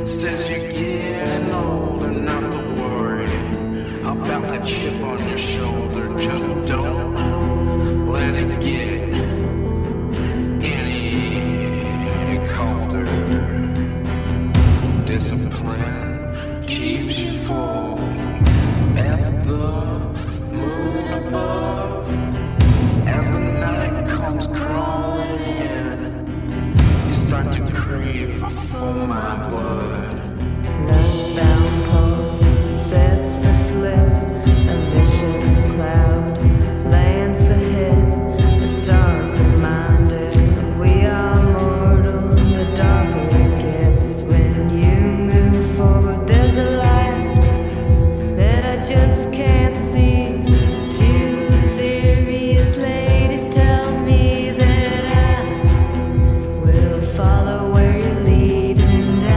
Says you're getting older, not to worry about that chip on your shoulder. Just don't let it get any colder. Discipline keeps you full as the moon above. As the night comes crawling in, you start to crave for my blood. Lust-bound pulse sets the slip, a vicious cloud lands the hit, a stark reminder we are mortal. The darker it gets when you move forward, there's a light that I just can't see. Two serious ladies tell me that I will follow where you lead, and I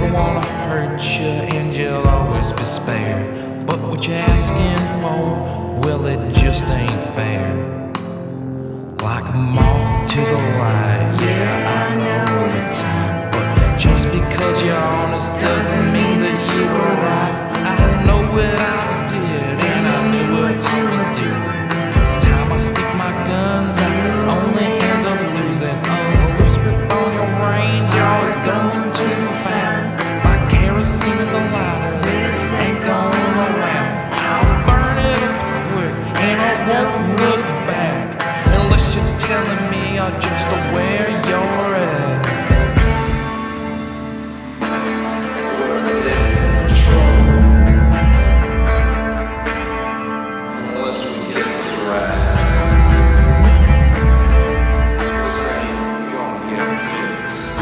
never wanna hurt you and you'll always be spared. But what you're asking for, well, it just ain't fair. Like a moth to the light, yeah, I know the time. But just because you're honest doesn't mean that you were right. I know what I did and I knew what you was doing. Time I stick my guns out, only end up losing. Oh, loose grip on your reins, you're always going too fast. Like kerosene in the lighter, this ain't gonna last. I'll burn it up quick and I won't look back, unless you're telling me I'm just where you're at. Unless we get this right, this ain't gonna get fixed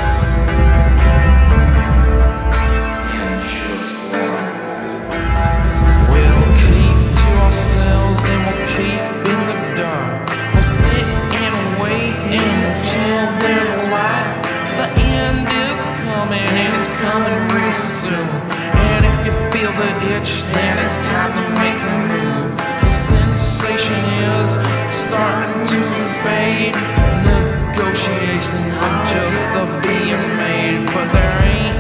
in just one night. We'll keep to ourselves and we'll keep in the dark. We'll sit and wait until there's light. The end is coming and it's coming real soon. And if you feel the itch, then it's time to make the move. The sensation is starting to fade. Negotiations are just being made, but there ain't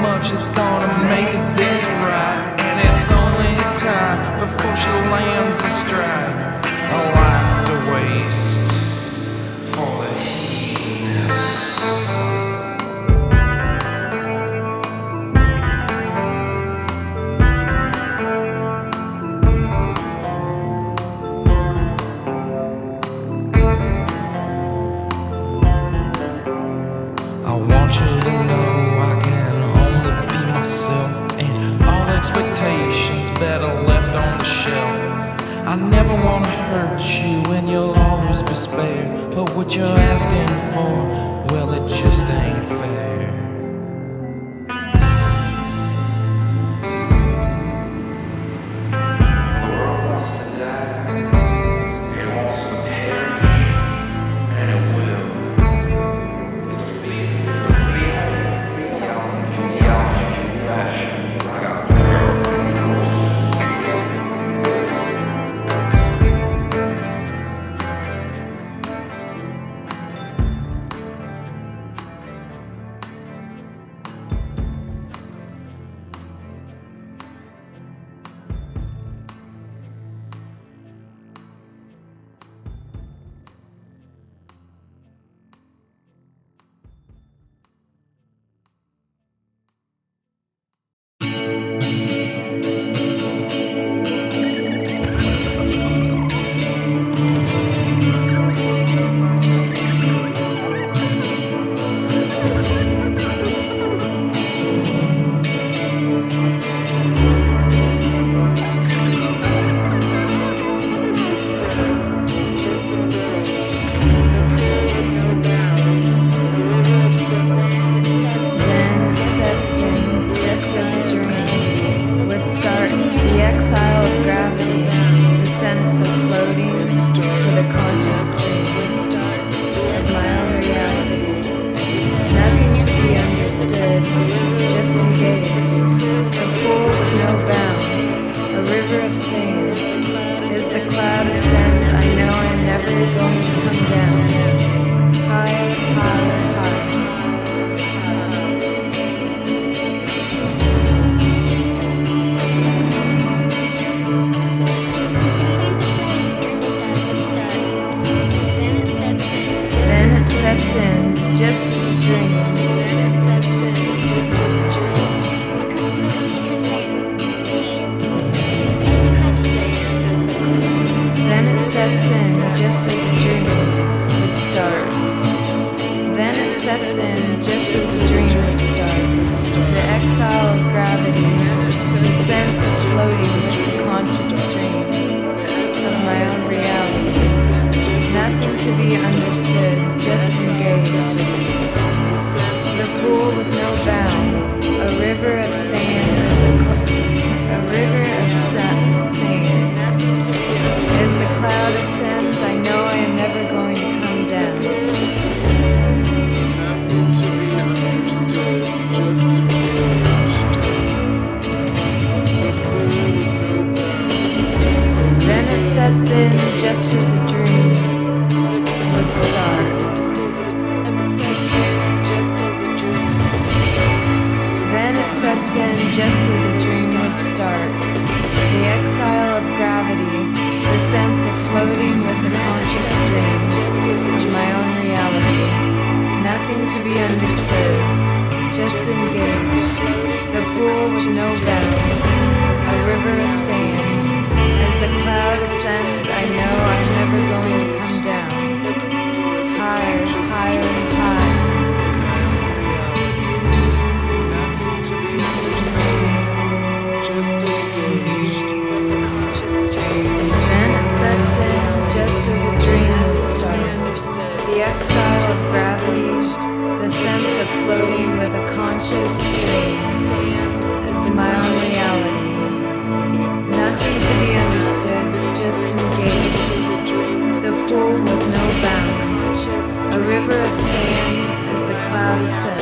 much that's gonna make this right. And it's only time before she lands a strike. A life to waste for the hedonist. I want you to know I can only be myself, and all expectations better left on the shelf. I never wanna hurt you and you'll always be spared. But what you're asking for, well, it just ain't fair. The world wants to die, it wants to perish, and it will. It's a feeling, like a understood, just engaged. A pool with no bounds, a river of sand. As the cloud ascends, I know I'm never going to come down. Higher, higher, higher. Then it sets in, just as a dream. Then it sets in, just as a dream. Then it sets in, just as a dream would start. Then it sets in, just as a dream would start. The exile of gravity, the sense of floating with the conscious stream of my own reality. Nothing to be understood, just engaged. The pool with no bounds, a river of sand, a river of sand. As the cloud ascends, I know I am never going to come down. Nothing to be understood, just engaged. just as a dream would start. The exile of gravity, the sense of floating with a conscious stream of my own reality. Nothing to be understood, just engaged. The pool with no bounds, a river of sand. As the cloud ascends, I know I'm never going to come down. Higher, higher, and higher. Nothing to be understood, just engaged with a conscious stream. Then it sets in just as a dream would start. The exile of gravity, the sense of floating with a conscious stream of my own reality. Nothing to be understood, just engaged. The pool with no bounds, a river of sand as the cloud ascends.